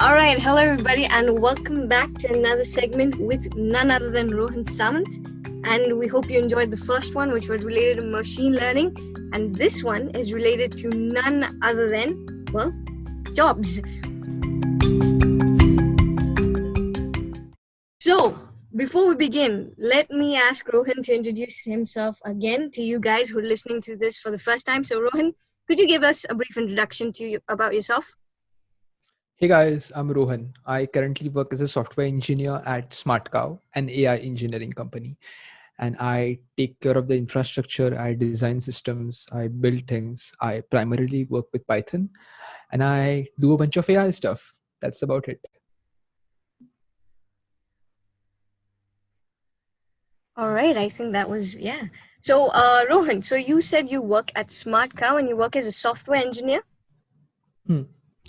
All right, hello everybody, and welcome back to another segment with none other than Rohan Sawant. And we hope you enjoyed the first one, which was related to machine learning, and this one is related to none other than, well, jobs. So, before we begin, let me ask Rohan to introduce himself again to you guys who are listening to this for the first time. So, Rohan, could you give us a brief introduction to you about yourself? Hey guys, I'm Rohan. I currently work as a software engineer at SmartCow, an AI engineering company. And I take care of the infrastructure, I design systems, I build things. I primarily work with Python and I do a bunch of AI stuff. That's about it. All right, I think that was, yeah. So, Rohan, so you said you work at SmartCow and you work as a software engineer?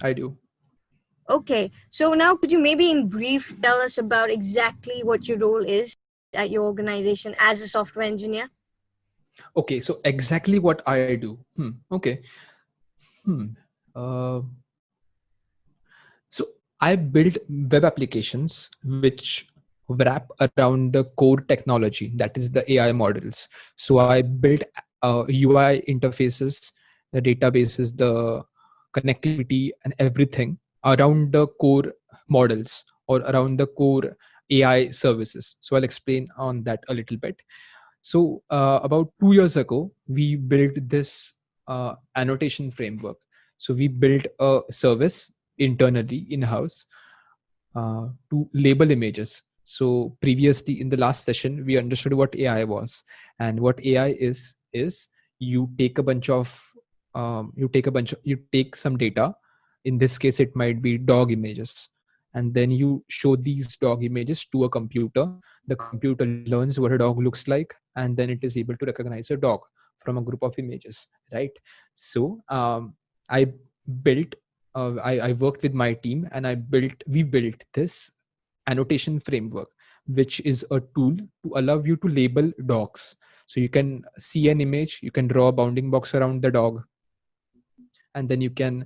I do. Okay, so now could you maybe in brief tell us about exactly what your role is at your organization as a software engineer? Okay, so exactly what I do. Okay. Uh, so I build web applications which wrap around the core technology, that is the AI models. So I build UI interfaces, the databases, the connectivity, and everything around the core models or around the core AI services. So I'll explain on that a little bit. So about 2 years ago, we built this annotation framework. So we built a service internally in-house to label images. So previously in the last session, we understood what AI was, and what AI is you take a bunch of you take some data. In this case, it might be dog images, and then you show these dog images to a computer. The computer learns what a dog looks like, and then it is able to recognize a dog from a group of images, right? So I built I worked with my team and we built this annotation framework, which is a tool to allow you to label dogs. So you can see an image, you can draw a bounding box around the dog, and then you can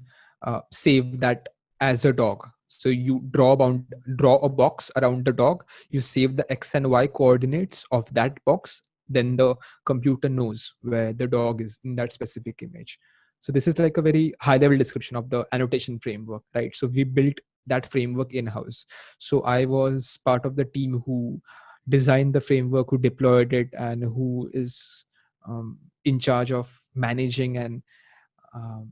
save that as a dog. So you draw a box around the dog, you save the X and Y coordinates of that box, then the computer knows where the dog is in that specific image. So this is like a very high level description of the annotation framework, right? So we built that framework in-house. So I was part of the team who designed the framework, who deployed it, and who is in charge of managing and um,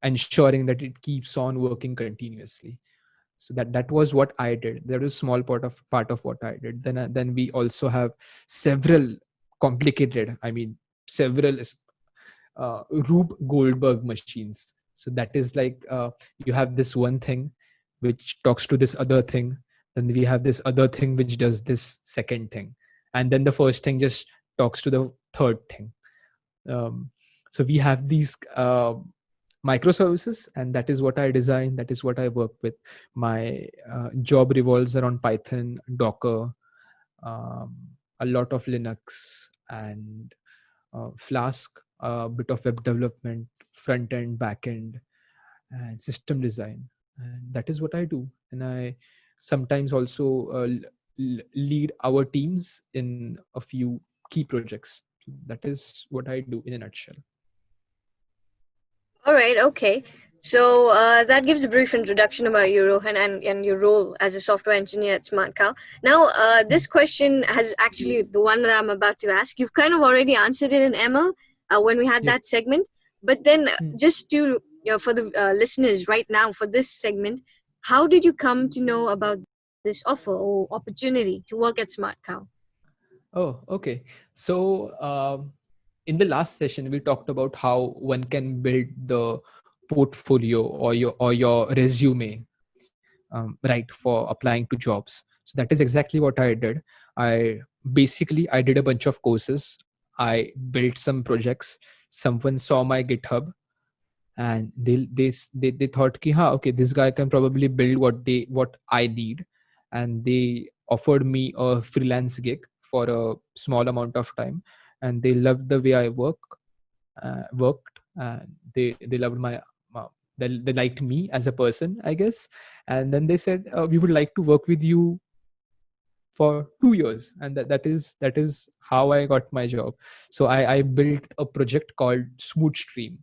ensuring that it keeps on working continuously. So that was what I did. That was a small part of what I did. Then we also have several complicated, several Rube Goldberg machines. So that is like you have this one thing which talks to this other thing, then we have this other thing which does this second thing, and then the first thing just talks to the third thing. So we have these microservices, and that is what I design, that is what I work with. My job revolves around Python, Docker, a lot of Linux, and Flask, a bit of web development, front end, back end, and system design. And that is what I do. And I sometimes also lead our teams in a few key projects. That is what I do in a nutshell. All right, okay. So that gives a brief introduction about you, Rohan, and your role as a software engineer at SmartCow. Now, this question has actually the one that I'm about to ask. You've kind of already answered it in ML when we had that segment. But then just to, for the listeners right now, for this segment, how did you come to know about this offer or opportunity to work at SmartCow? Oh, okay. So in the last session, we talked about how one can build the portfolio or your resume, right, for applying to jobs. So that is exactly what I did. I did a bunch of courses. I built some projects. Someone saw my GitHub, and they thought ki, okay, this guy can probably build what I need, and they offered me a freelance gig for a small amount of time, and they loved the way I worked, and they loved my they liked me as a person, I guess. And then they said, we would like to work with you for 2 years, and that is how I got my job. So I built a project called Smooth Stream.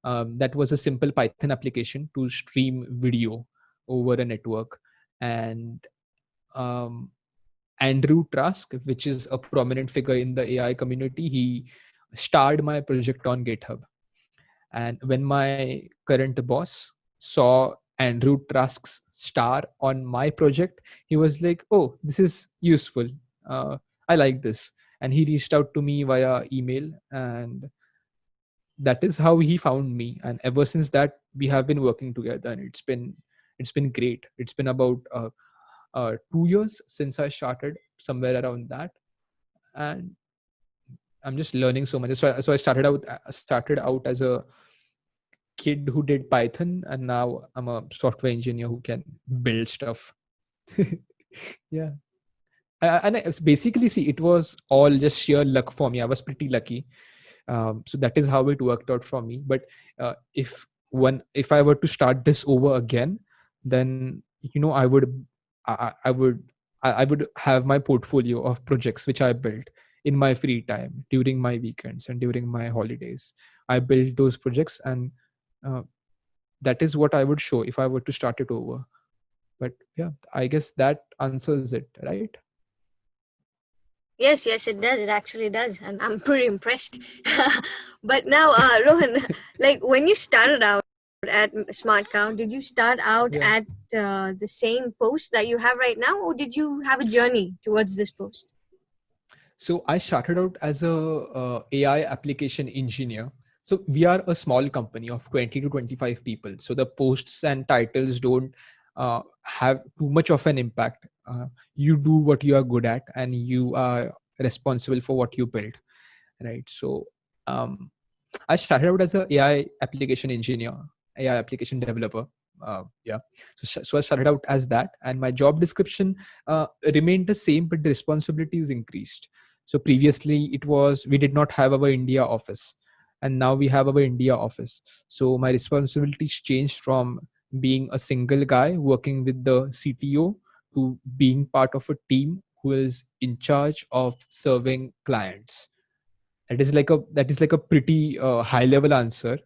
That was a simple Python application to stream video over a network. And um, Andrew Trask, which is a prominent figure in the AI community, he starred my project on GitHub. And when my current boss saw Andrew Trask's star on my project, he was like, "Oh, this is useful. I like this." And he reached out to me via email, and that is how he found me. And ever since that, we have been working together, and it's been great. It's been about 2 years since I started, somewhere around that. And I'm just learning so much. So I started out as a kid who did Python, and now I'm a software engineer who can build stuff. Yeah. Basically, see, it was all just sheer luck for me. I was pretty lucky. So that is how it worked out for me. But if I were to start this over again, then I would have my portfolio of projects which I built in my free time, during my weekends and during my holidays. I built those projects, and uh, that is what I would show if I were to start it over. But yeah, I guess that answers it, right? Yes, yes, it does. It actually does, and I'm pretty impressed. But now, Rohan, like when you started out at SmartCow, did you start out Yeah. at the same post that you have right now, or did you have a journey towards this post? So I started out as a AI application engineer. So we are a small company of 20 to 25 people. So the posts and titles don't have too much of an impact. You do what you are good at, and you are responsible for what you build, right? So um, I started out as a AI application engineer, AI application developer. Yeah. So I started out as that, and my job description remained the same, but the responsibilities increased. So previously, it was we did not have our India office, and now we have our India office. So my responsibilities changed from being a single guy working with the CTO to being part of a team who is in charge of serving clients. That is like a pretty high level answer,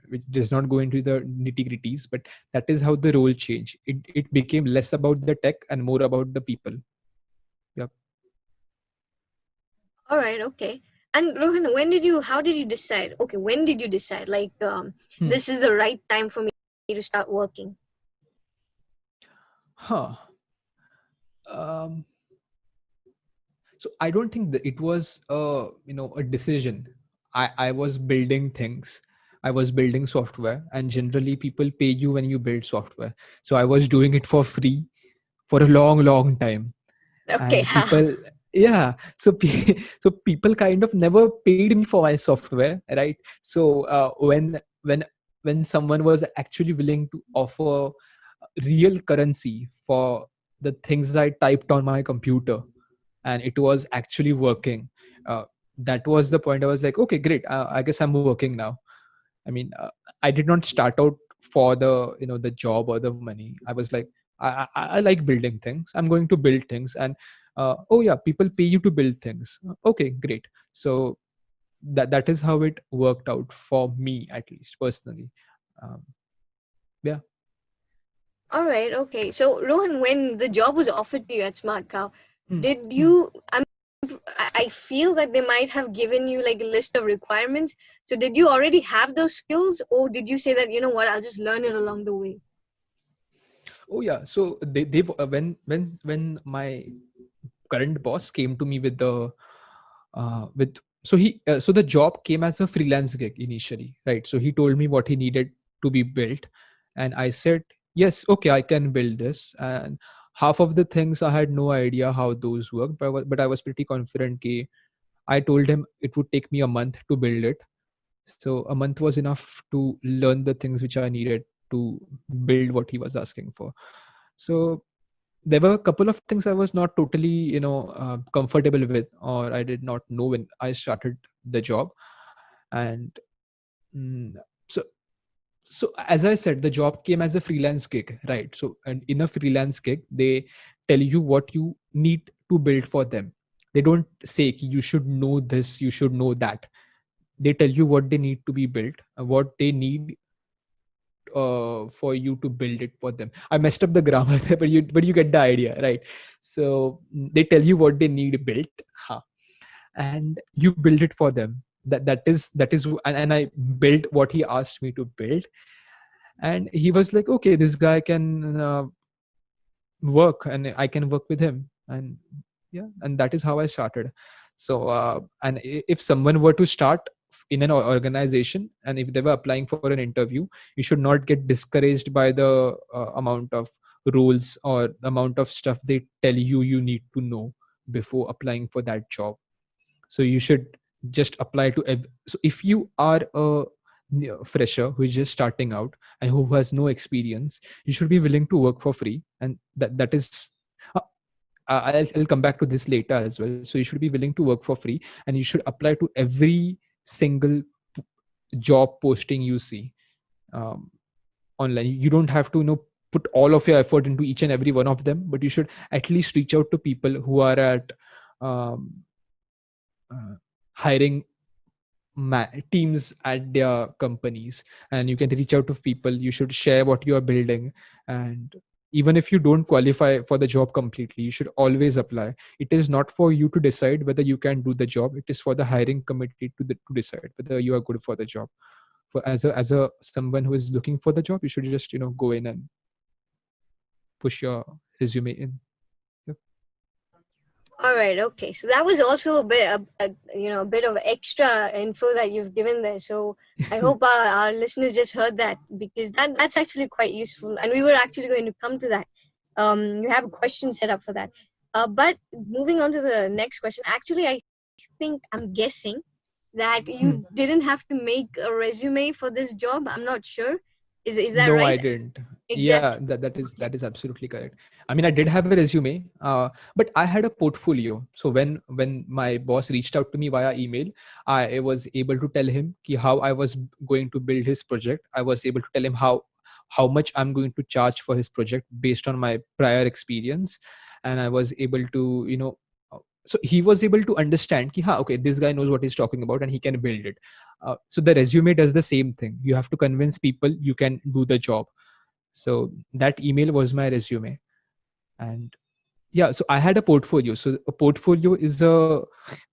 which does not go into the nitty gritties, but that is how the role changed. It became less about the tech and more about the people. Yep. All right, okay. And Rohan, how did you decide? Okay, when did you decide? Like, Hmm. this is the right time for me to start working. Huh. Um, so I don't think that it was a decision. I was building things. I was building software, and generally people pay you when you build software. So I was doing it for free for a long, long time. Okay. And people, yeah, so people kind of never paid me for my software, right? So when someone was actually willing to offer real currency for the things I typed on my computer, and it was actually working, that was the point. I was like, okay, great, I guess I'm working now. I mean, I did not start out for the job or the money. I was like, I like building things. I'm going to build things, and oh yeah, people pay you to build things. Okay, great. So that is how it worked out for me, at least personally. um, yeah. All right, okay. So, Rohan, when the job was offered to you at SmartCow, Hmm. did you? I feel that they might have given you like a list of requirements. So, did you already have those skills, or did you say that you know what, I'll just learn it along the way? Oh yeah. So they when my current boss came to me with so the job came as a freelance gig initially, right? So he told me what he needed to be built, and I said, yes, okay, I can build this. And half of the things I had no idea how those worked, but I was pretty confident. I told him it would take me a month to build it. So a month was enough to learn the things which I needed to build what he was asking for. So there were a couple of things I was not totally, comfortable with, or I did not know when I started the job. And mm, so So as I said, the job came as a freelance gig, right? So, and in a freelance gig, they tell you what you need to build for them. They don't say "Ki you should know this, you should know that." They tell you what they need to be built, what they need for you to build it for them. I messed up the grammar there, but you get the idea, right? So they tell you what they need built, huh, and you build it for them. That is, and I built what he asked me to build, and he was like, okay, this guy can work, and I can work with him. And yeah, and that is how I started. So and if someone were to start in an organization, and if they were applying for an interview, you should not get discouraged by the amount of rules or the amount of stuff they tell you you need to know before applying for that job. So you should just apply to so if you are a fresher who is just starting out and who has no experience, you should be willing to work for free. And that is uh, I'll come back to this later as well. So you should be willing to work for free, and you should apply to every single job posting you see um, online. You don't have to put all of your effort into each and every one of them, but you should at least reach out to people who are at um, hiring teams at their companies, and you can reach out to people. You should share what you are building, and even if you don't qualify for the job completely, you should always apply. It is not for you to decide whether you can do the job. It is for the hiring committee to decide whether you are good for the job. For as a someone who is looking for the job, you should just go in and push your resume in. Yep. All right. Okay. So that was also a bit of extra info that you've given there. So I hope our listeners just heard that, because that's actually quite useful. And we were actually going to come to that. You have a question set up for that. But moving on to the next question, actually, I think I'm guessing that you didn't have to make a resume for this job. I'm not sure. Is that No, I right? didn't. Yeah, Exactly. that is absolutely correct. I mean, I did have a resume, but I had a portfolio. So when my boss reached out to me via email, I was able to tell him how I was going to build his project. I was able to tell him how much I'm going to charge for his project based on my prior experience, and I was able to so he was able to understand okay, this guy knows what he's talking about and he can build it. So the resume does the same thing. You have to convince people you can do the job. So that email was my resume. And yeah, so I had a portfolio. So a portfolio is a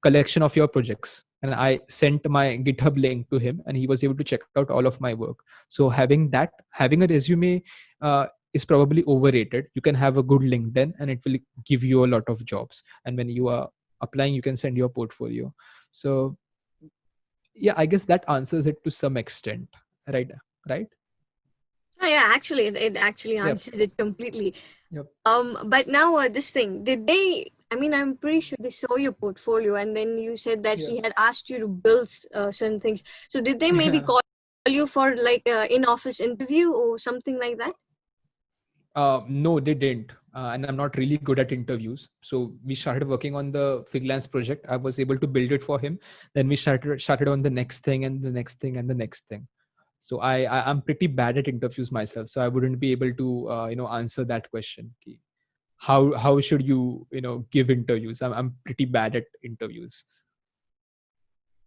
collection of your projects, and I sent my GitHub link to him, and he was able to check out all of my work. So having a resume is probably overrated. You can have a good LinkedIn, and it will give you a lot of jobs. And when you are applying, you can send your portfolio. So yeah, I guess that answers it to some extent, right. Oh yeah, actually, it actually Yep. answers it completely. Yep. But now this thing, did they? I mean, I'm pretty sure they saw your portfolio, and then you said that Yeah. he had asked you to build certain things. So did they maybe Yeah. call you for like an in-office interview or something like that? No, they didn't. And I'm not really good at interviews. So we started working on the freelance project. I was able to build it for him. Then we started on the next thing and the next thing and the next thing. So I'm pretty bad at interviews myself. So I wouldn't be able to answer that question. How should you give interviews? I'm pretty bad at interviews.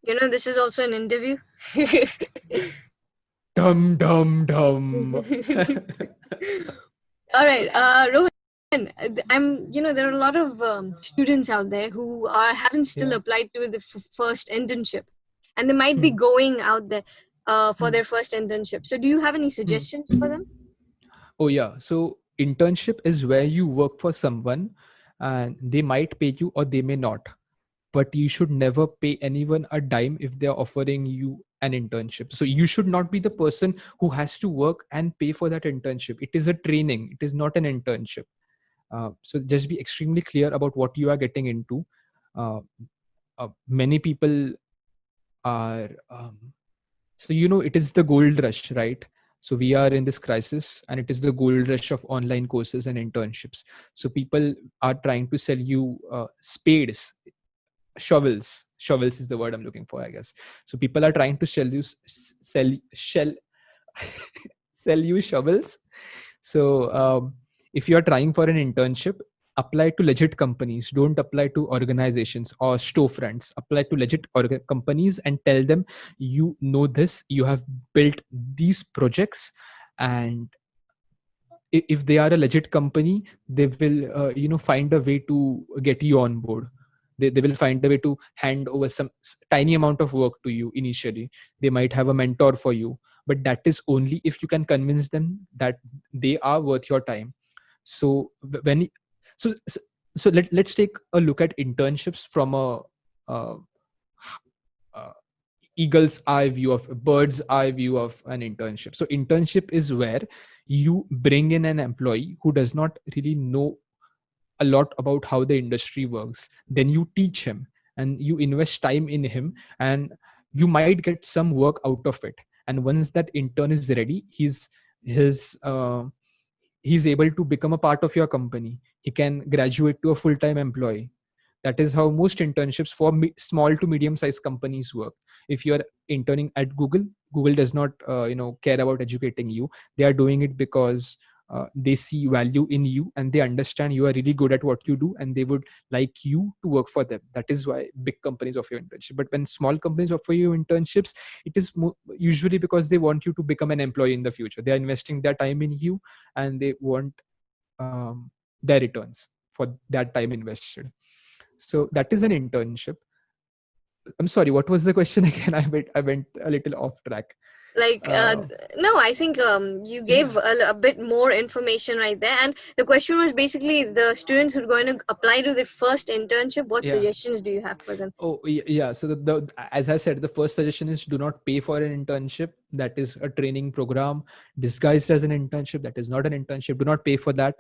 This is also an interview. Dum dum dum. All right, Rohan, there are a lot of students out there who haven't still Yeah. applied to the first internship, and they might be Hmm. going out there for Hmm. their first internship. So, do you have any Hmm. suggestions for them? Oh yeah. So internship is where you work for someone, and they might pay you or they may not. But you should never pay anyone a dime if they're offering you an internship. So you should not be the person who has to work and pay for that internship. It is a training. It is not an internship. So just be extremely clear about what you are getting into. Uh, Many people are so it is the gold rush, right? So we are in this crisis, and it is the gold rush of online courses and internships. So people are trying to sell you spades, shovels is the word I'm looking for, I guess. So people are trying to sell you sell shell sell you shovels. So if you are trying for an internship, apply to legit companies. Don't apply to organizations or storefronts. Apply to legit companies and tell them you know this, you have built these projects, and if they are a legit company, they will find a way to get you on board. They will find a way to hand over some tiny amount of work to you initially. They might have a mentor for you, but that is only if you can convince them that they are worth your time. So when so so let's take a look at internships from uh, uh, eagle's eye view, of a bird's eye view of an internship. So internship is where you bring in an employee who does not really know a lot about how the industry works. Then you teach him and you invest time in him, and you might get some work out of it. And once that intern is ready, he's able to become a part of your company. He can graduate to a full-time employee. That is how most internships for small to medium sized companies work. If you are interning at Google does not care about educating you. They are doing it because they see value in you, and they understand you are really good at what you do, and they would like you to work for them. That is why big companies offer you internship. But when small companies offer you internships, it is usually because they want you to become an employee in the future. They are investing their time in you, and they want their returns for that time invested. So that is an internship. I'm sorry, what was the question again? I went a little off track. Like, no, I think you gave a bit more information right there. And the question was basically the students who are going to apply to their first internship, what suggestions do you have for them? Oh, yeah. So as I said, the first suggestion is do not pay for an internship. That is a training program disguised as an internship. That is not an internship. Do not pay for that.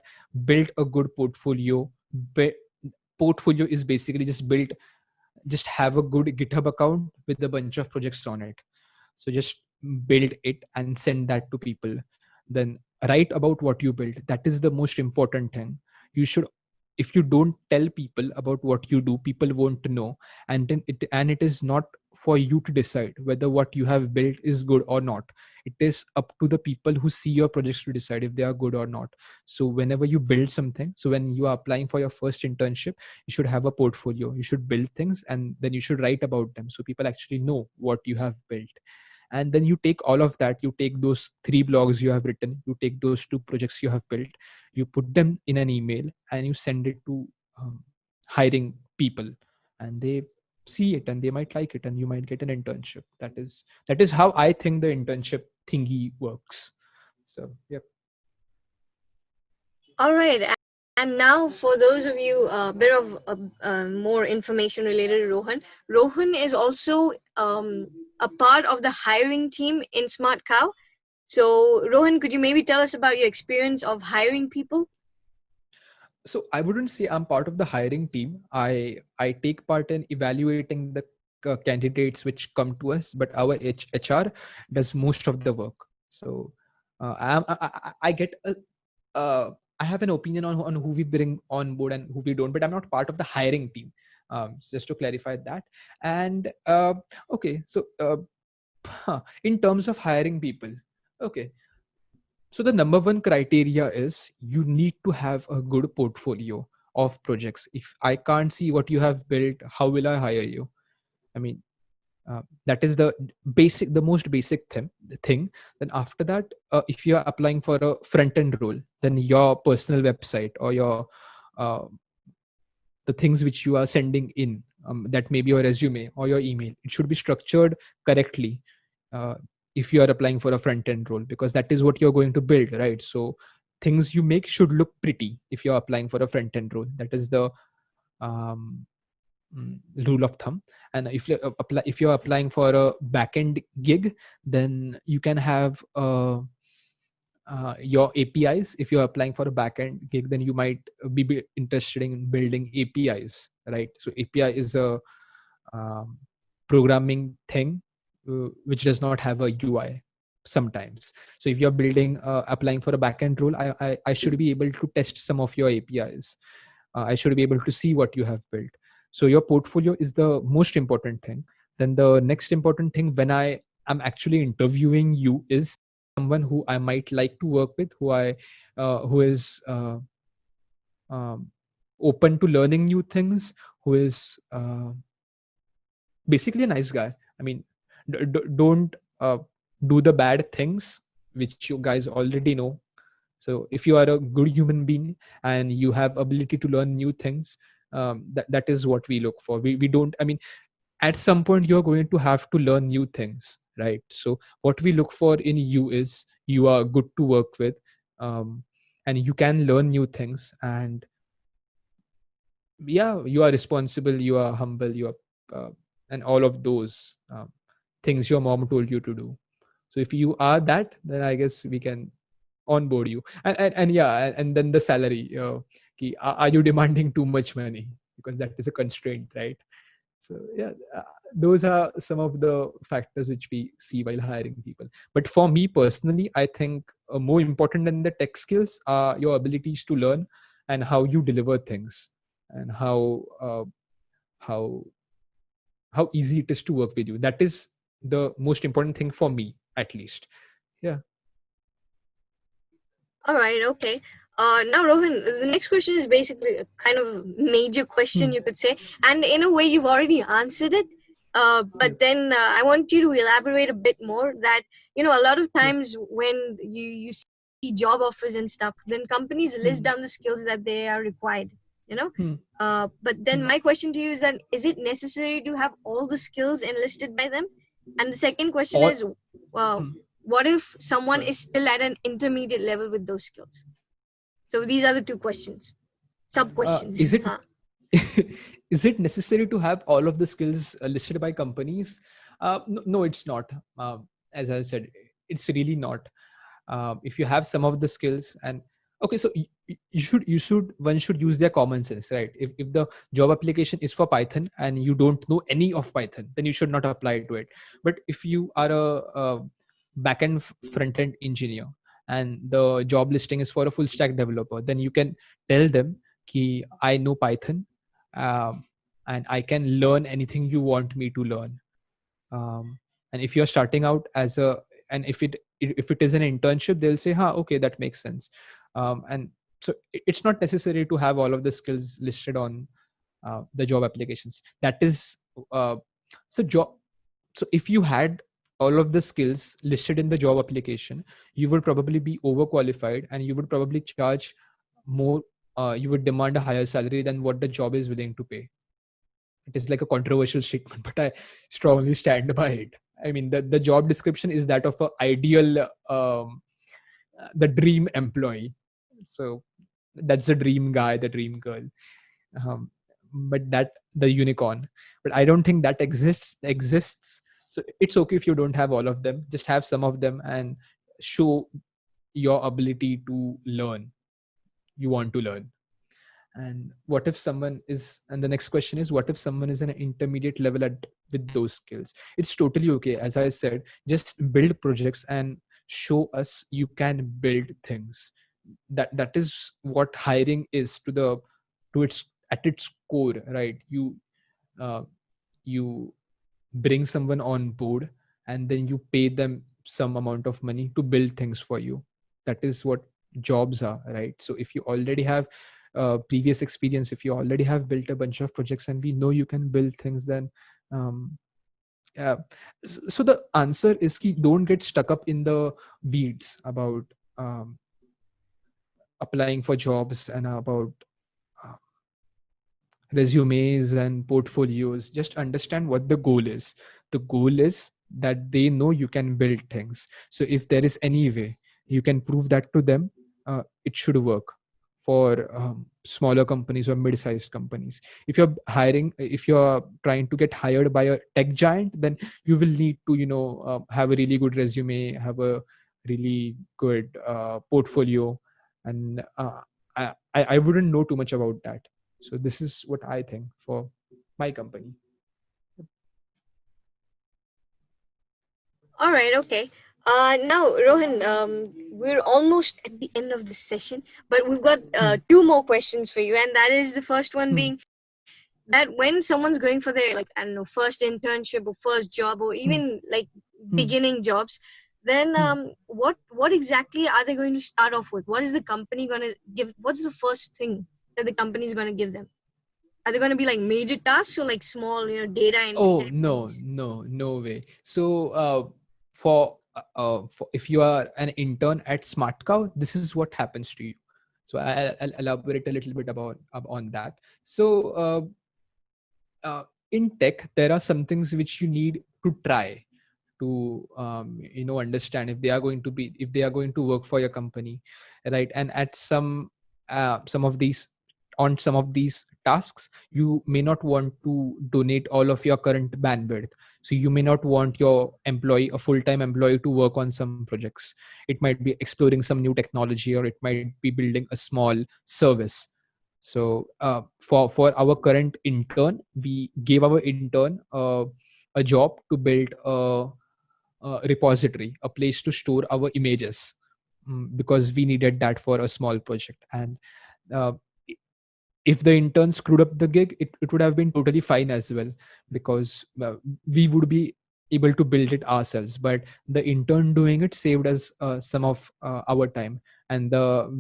Build a good portfolio. Portfolio is basically just have a good GitHub account with a bunch of projects on it. So just build it and send that to people. Then write about what you built. That is the most important thing. You should, if you don't tell people about what you do, people won't know. And then it is not for you to decide whether what you have built is good or not. It is up to the people who see your projects to decide if they are good or not. So whenever you build something, so when you are applying for your first internship, you should have a portfolio. You should build things, and then you should write about them so people actually know what you have built. And then you take all of that, you take those 3 blogs you have written, you take those 2 projects you have built, you put them in an email, and you send it to hiring people, and they see it and they might like it, and you might get an internship. That is how I think the internship thingy works. So yep. All right. And now, for those of you, a bit of more information related to Rohan. Rohan is also a part of the hiring team in SmartCow. So, Rohan, could you maybe tell us about your experience of hiring people? So I wouldn't say I'm part of the hiring team. I take part in evaluating the candidates which come to us, but our HR does most of the work. So I get I have an opinion on who we bring on board and who we don't, but I'm not part of the hiring team. Just to clarify that. And okay, so in terms of hiring people, okay. So the number one criteria is you need to have a good portfolio of projects. If I can't see what you have built, how will I hire you? I mean, that is the most basic thing. Then after that, if you are applying for a front end role, then your personal website or your the things which you are sending in, that may be your resume or your email, it should be structured correctly. If you are applying for a front end role, because that is what you're going to build, right? So things you make should look pretty if you're applying for a front end role. That is the rule of thumb. And if you're applying for a backend gig, then you can have your APIs. If you're applying for a backend gig, then you might be interested in building APIs, right? So API is a programming thing which does not have a UI sometimes. So if you're building applying for a backend role, I should be able to test some of your APIs. I should be able to see what you have built. So your portfolio is the most important thing. Then the next important thing when I am actually interviewing you is someone who I might like to work with, who is open to learning new things, who is basically a nice guy. I mean, don't do the bad things which you guys already know. So if you are a good human being and you have ability to learn new things, that is what we look for. We don't, I mean, at some point you're going to have to learn new things, right? So what we look for in you is you are good to work with, and you can learn new things, and yeah, you are responsible, you are humble, you are and all of those things your mom told you to do. So if you are that, then I guess we can onboard you. And yeah, and then the salary, are you demanding too much money? Because that is a constraint, right? So yeah, those are some of the factors which we see while hiring people. But for me personally, I think more important than the tech skills are your abilities to learn, and how you deliver things, and how how easy it is to work with you. That is the most important thing for me, at least. Yeah. All right, okay. Now, Rohan, the next question is basically a kind of major question, you could say, and in a way, you've already answered it. But then I want you to elaborate a bit more. That a lot of times when you see job offers and stuff, then companies list down the skills that they are required. But then my question to you is that is it necessary to have all the skills enlisted by them? And the second question Or is, what if someone sorry. is still at an intermediate level with those skills? So these are the two questions, sub questions. Is it is it necessary to have all of the skills listed by companies? No, no, it's not. As I said, it's really not. If you have some of the skills, and okay, so you should one should use their common sense, right? If the job application is for Python and you don't know any of Python, then you should not apply to it. But if you are a backend front end engineer and the job listing is for a full stack developer, then you can tell them ki I know Python, and I can learn anything you want me to learn. And if you're starting out as a, and if it is an internship, they'll say, okay, that makes sense. And so it's not necessary to have all of the skills listed on the job applications. That is so job so if you had all of the skills listed in the job application, you would probably be overqualified, and you would probably charge more, you would demand a higher salary than what the job is willing to pay. It is like a controversial statement, but I strongly stand by it. I mean, the job description is that of an ideal, the dream employee. So that's the dream guy, the dream girl. But that the unicorn. But I don't think that exists. So it's okay if you don't have all of them. Just have some of them and show your ability to learn. You want to learn. And what if someone is, and the next question is, what if someone is an intermediate level with those skills? It's totally okay. As I said, just build projects and show us you can build things. That is what hiring is to its at its core, right? Uh, you bring someone on board, and then you pay them some amount of money to build things for you. That is what jobs are, right? So if you already have previous experience, if you already have built a bunch of projects and we know you can build things, then yeah. So the answer is ki don't get stuck up in the weeds about applying for jobs and about uh, resumes and portfolios. Just understand what the goal is. The goal is that they know you can build things. So if there is any way you can prove that to them, it should work for smaller companies or mid-sized companies. If you're hiring, if you're trying to get hired by a tech giant, then you will need to have a really good resume, have a really good portfolio, and I wouldn't know too much about that. So this is what I think for my company. All right, okay. Now, Rohan, we're almost at the end of this session, but we've got two more questions for you, and that is the first one being that when someone's going for their, like, I don't know, first internship or first job or even like beginning jobs, then what exactly are they going to start off with? What is the company going to give? What's the first thing that the company is going to give them? Are they going to be like major tasks or like small, data entry Oh type no, things? no way. So for if you are an intern at SmartCow, this is what happens to you. So I'll elaborate a little bit about on that. So in tech, there are some things which you need to try to understand if they are going to work for your company, right? And at some of these on some of these tasks, you may not want to donate all of your current bandwidth. So you may not want your employee, a full-time employee, to work on some projects. It might be exploring some new technology, or it might be building a small service. So for our current intern, we gave our intern a job to build a repository, a place to store our images, because we needed that for a small project. And uh, if the intern screwed up the gig, it would have been totally fine as well, because we would be able to build it ourselves. But the intern doing it saved us some of our time. And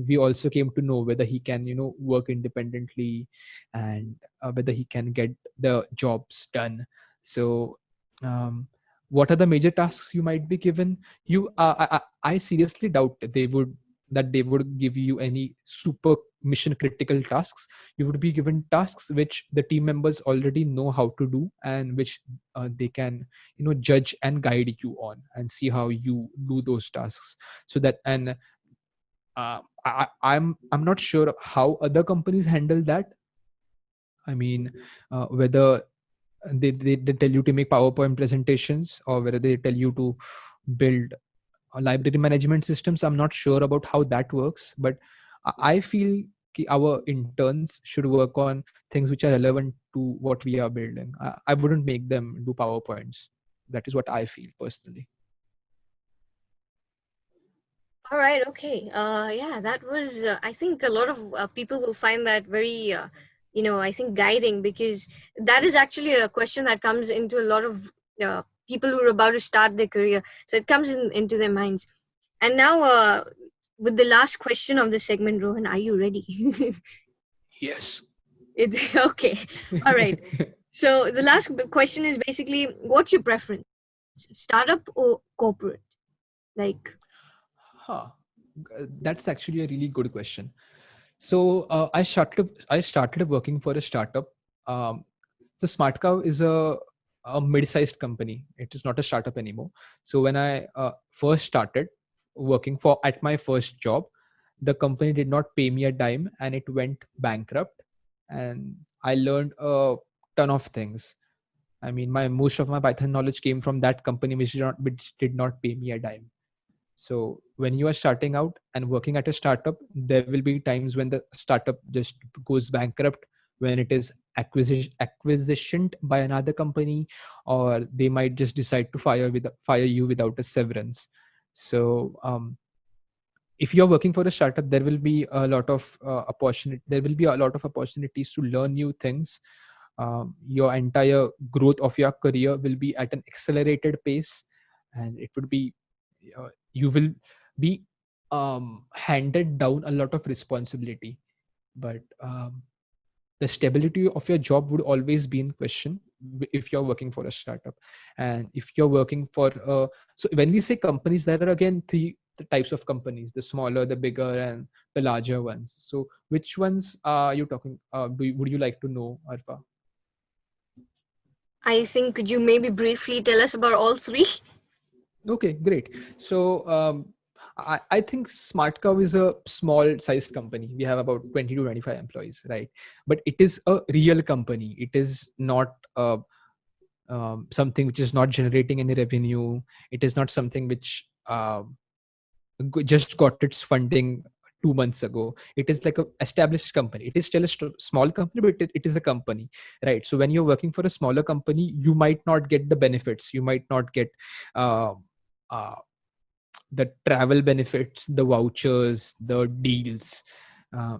we also came to know whether he can work independently, and whether he can get the jobs done. So um, what are the major tasks you might be given? I seriously doubt that they would give you any super mission critical tasks. You would be given tasks which the team members already know how to do, and which they can judge and guide you on, and see how you do those tasks. So that, and I'm not sure how other companies handle that. I mean, whether they tell you to make PowerPoint presentations, or whether they tell you to build library management systems. I'm not sure about how that works, but I feel our interns should work on things which are relevant to what we are building. I wouldn't make them do PowerPoints. That is what I feel personally. All right. Okay. Yeah, that was. I think a lot of people will find that very, I think guiding, because that is actually a question that comes into a lot of people who are about to start their career. So it comes into their minds. And now, with the last question of this segment, Rohan, are you ready? Yes. Okay. All right. So the last question is basically, what's your preference, startup or corporate? Like, Huh. That's actually a really good question. So I started working for a startup. Um, so SmartCow is a mid-sized company. It is not a startup anymore. So when I first started working for at my first job, the company did not pay me a dime, and it went bankrupt. And I learned a ton of things. I mean, my most of my Python knowledge came from that company, which did not pay me a dime. So when you are starting out and working at a startup, there will be times when the startup just goes bankrupt, when it is acquisitioned by another company, or they might just decide to fire you without a severance. So if you're working for a startup, there will be a lot of opportunities to learn new things. Your entire growth of your career will be at an accelerated pace, and it would be you will be handed down a lot of responsibility. But the stability of your job would always be in question if you're working for a startup. And if you're working for so when we say companies, there are again three the types of companies: the smaller, the bigger, and the larger ones. So which ones are you talking would you like to know, Arfa? I think, could you maybe briefly tell us about all three? Okay, great. So I think SmartCow is a small sized company. We have about 20 to 25 employees, right? But it is a real company. It is not something which is not generating any revenue. It is not something which just got its funding 2 months ago. It is like a established company. It is still a small company, but it is a company, right? So when you're working for a smaller company, you might not get the benefits. You might not get uh, uh, the travel benefits, the vouchers, the deals.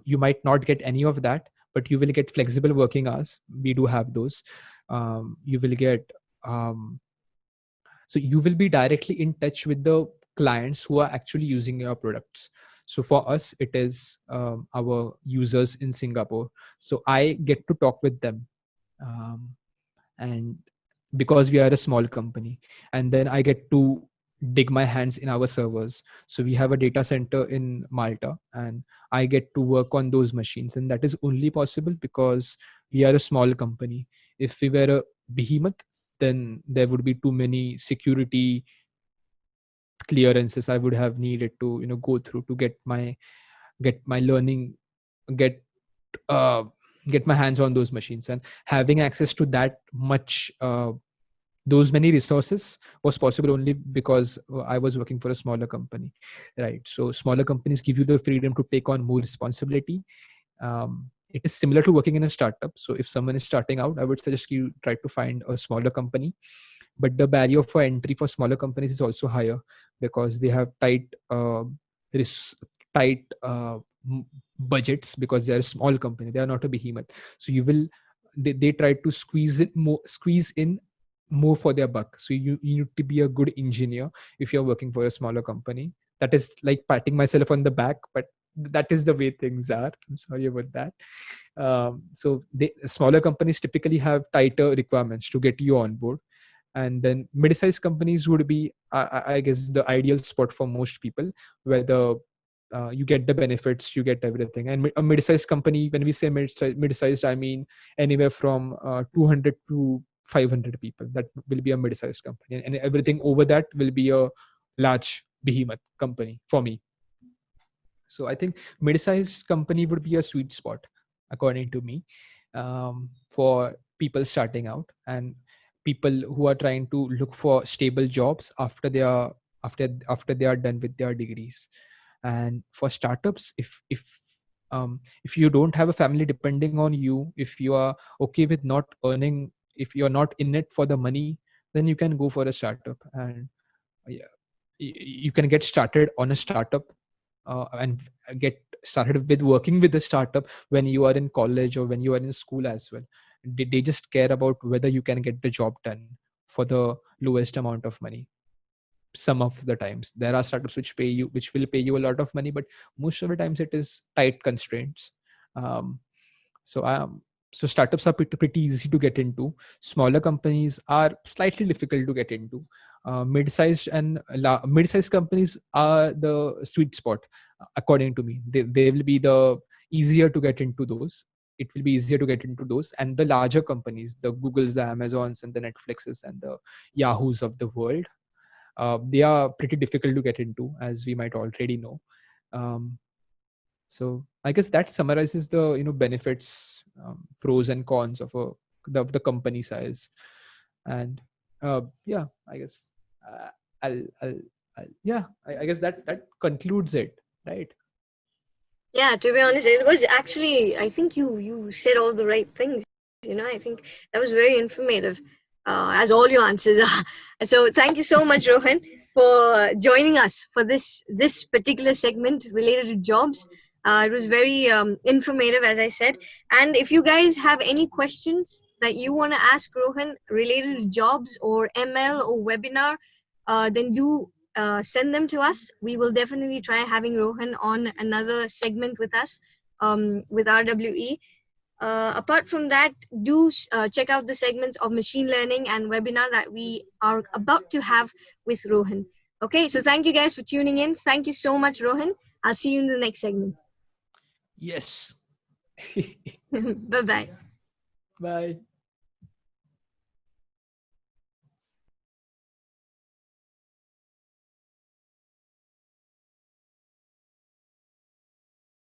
You might not get any of that, but you will get flexible working hours. We do have those. You will get um, so you will be directly in touch with the clients who are actually using your products. So for us, it is our users in Singapore. So I get to talk with them, and because we are a small company, and then I get to dig my hands in our servers. So we have a data center in Malta, and I get to work on those machines, and that is only possible because we are a small company. If we were a behemoth, then there would be too many security clearances I would have needed to go through to get my learning, get uh, get my hands on those machines. And having access to that much those many resources was possible only because I was working for a smaller company, right? So smaller companies give you the freedom to take on more responsibility. It is similar to working in a startup. So if someone is starting out, I would suggest you try to find a smaller company. But the barrier for entry for smaller companies is also higher because they have ris- tight budgets, because they are a small company. They are not a behemoth. So they try to squeeze in more for their buck. So you need to be a good engineer if you're working for a smaller company. That is like patting myself on the back, but that is the way things are. I'm sorry about that. So smaller companies typically have tighter requirements to get you on board, and then mid-sized companies would be I guess the ideal spot for most people, where you get the benefits, you get everything. And a mid-sized company, when we say mid-sized, I mean anywhere from 200 to 500 people. That will be a mid-sized company, and everything over that will be a large behemoth company for me. So I think mid-sized company would be a sweet spot, according to me, for people starting out and people who are trying to look for stable jobs after they are done with their degrees. And for startups, if you don't have a family depending on you, if you are okay with not earning, if you're not in it for the money, then you can go for a startup. And yeah, you can get started on a startup, and get started with working with a startup when you are in college or when you are in school as well. They just care about whether you can get the job done for the lowest amount of money. Some of the times there are startups which will pay you a lot of money, but most of the times it is tight constraints. um, so um, so startups are pretty easy to get into. Smaller companies are slightly difficult to get into. Mid-sized companies are the sweet spot, according to me. They will be the easier to get into those. It will be easier to get into those. And the larger companies, the Googles, the Amazons, and the Netflixes, and the Yahoos of the world, they are pretty difficult to get into, as we might already know. um, so I guess that summarizes the benefits, pros and cons of the company size. And yeah, I guess uh, I guess that concludes it, right? Yeah, to be honest, it was actually, I think you said all the right things. I think that was very informative, as all your answers are. So thank you so much, Rohan, for joining us for this particular segment related to jobs. It was very informative, as I said. And if you guys have any questions that you want to ask Rohan related to jobs or ML or webinar, then do send them to us. We will definitely try having Rohan on another segment with us, with RWE. Apart from that, do check out the segments of machine learning and webinar that we are about to have with Rohan. Okay, so thank you guys for tuning in. Thank you so much, Rohan. I'll see you in the next segment. Yes. Bye-bye. Bye.